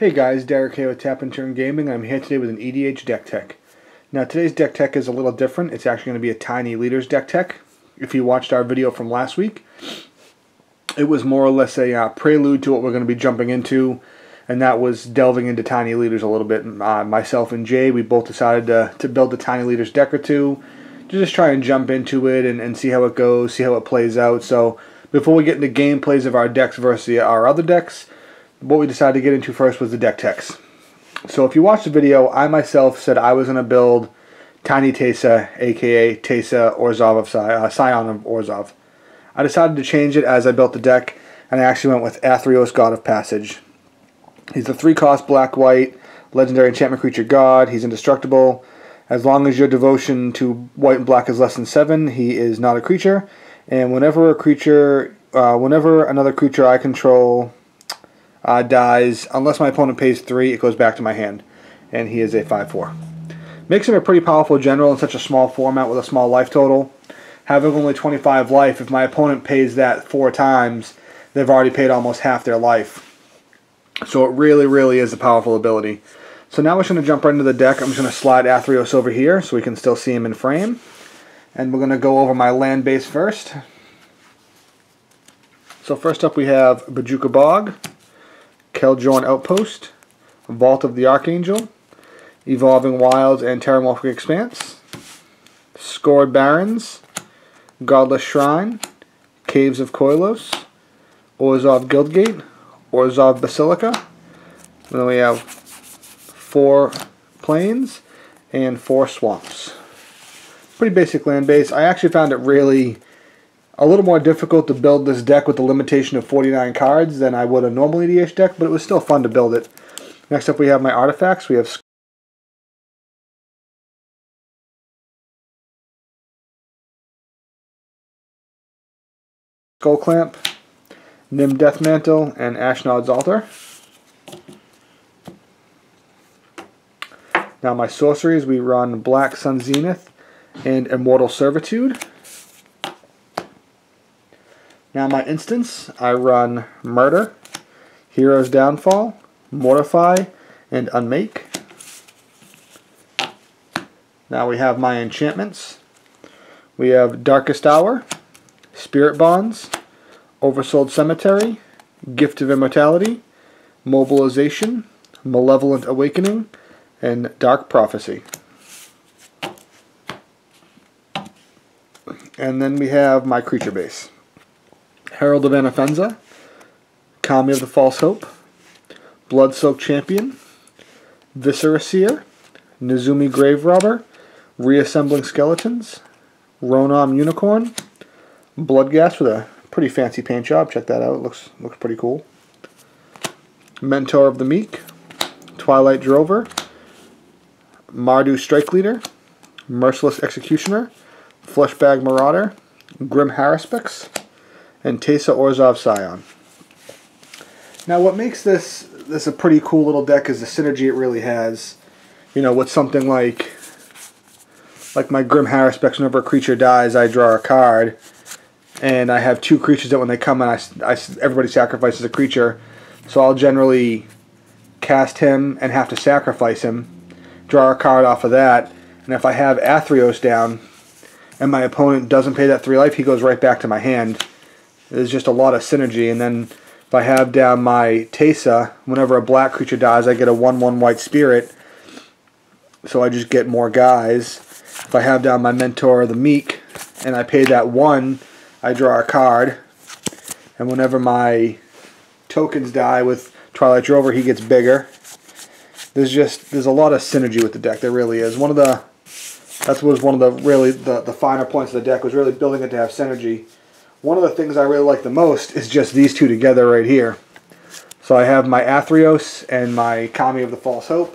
Hey guys, Derek here with Tap and Turn Gaming. I'm here today with an EDH deck tech. Now today's deck tech is a little different. It's actually going to be a Tiny Leaders deck tech. If you watched our video from last week, it was more or less a prelude to what we're going to be jumping into, and that was delving into Tiny Leaders a little bit. Myself and Jay, we both decided to build a Tiny Leaders deck or two to just try and jump into it and see how it goes, see how it plays out. So before we get into gameplays of our decks versus our other decks, what we decided to get into first was the deck techs. So if you watched the video, I myself said I was going to build Tiny Teysa, aka Teysa Orzhov of Scion of Orzhov. I decided to change it as I built the deck, and I actually went with Athreos God of Passage. He's a 3-cost black-white legendary enchantment creature god. He's indestructible. As long as your devotion to white and black is less than 7, he is not a creature. And whenever another creature I control dies, unless my opponent pays 3, it goes back to my hand. And he is a 5/4. Makes him a pretty powerful general in such a small format with a small life total. Having only 25 life, if my opponent pays that 4 times, they've already paid almost half their life. So it really is a powerful ability. So now we're going to jump right into the deck. I'm just going to slide Athreos over here so we can still see him in frame. And we're going to go over my land base first. So first up we have Bojuka Bog, Keldrorn Outpost, Vault of the Archangel, Evolving Wilds and Terramorphic Expanse, Scored Barrens, Godless Shrine, Caves of Koilos, Orzhov Guildgate, Orzhov Basilica. And then we have 4 plains and 4 swamps. Pretty basic land base. I actually found it really a little more difficult to build this deck with the limitation of 49 cards than I would a normal EDH deck, but it was still fun to build it. Next up we have my artifacts. We have Skull Clamp, Nim Deathmantle, and Ashnod's Altar. Now my sorceries, we run Black Sun Zenith and Immortal Servitude. Now my instants, I run Murder, Hero's Downfall, Mortify, and Unmake. Now we have my enchantments. We have Darkest Hour, Spirit Bonds, Oversold Cemetery, Gift of Immortality, Mobilization, Malevolent Awakening, and Dark Prophecy. And then we have my creature base. Herald of Anafenza, Kami of the False Hope, Bloodsoaked Champion, Viscera Seer, Nezumi Grave Robber, Reassembling Skeletons, Ronom Unicorn, Bloodghast with a pretty fancy paint job. Check that out. It looks pretty cool. Mentor of the Meek, Twilight Drover, Mardu Strike Leader, Merciless Executioner, Fleshbag Marauder, Grim Harrispix, and Teysa Orzhov Scion. Now what makes this a pretty cool little deck is the synergy it really has. You know, with something like my Grim Harrispix, whenever a creature dies, I draw a card, and I have 2 creatures that when they come in, everybody sacrifices a creature, so I'll generally cast him and have to sacrifice him, draw a card off of that, and if I have Athreos down, and my opponent doesn't pay that 3 life, he goes right back to my hand. There's just a lot of synergy. And then if I have down my Teysa, whenever a black creature dies, I get a 1/1 white spirit, so I just get more guys. If I have down my Mentor of the Meek, and I pay that 1, I draw a card. And whenever my tokens die with Twilight Drover, he gets bigger. There's a lot of synergy with the deck. There really is. That was one of the finer points of the deck, was really building it to have synergy. One of the things I really like the most is just these 2 together right here. So I have my Athreos and my Kami of the False Hope.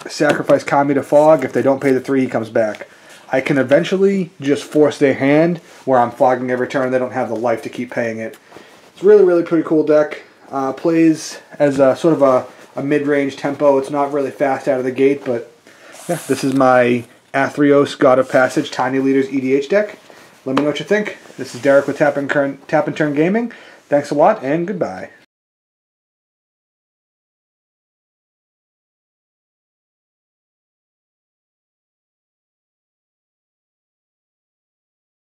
Sacrifice Kami to Fog. If they don't pay the 3, he comes back. I can eventually just force their hand where I'm fogging every turn. They don't have the life to keep paying it. It's really pretty cool deck. Plays as a sort of a mid-range tempo. It's not really fast out of the gate, but yeah, this is my Athreos God of Passage Tiny Leaders EDH deck. Let me know what you think. This is Derek with Tap and Turn Gaming. Thanks a lot, and goodbye.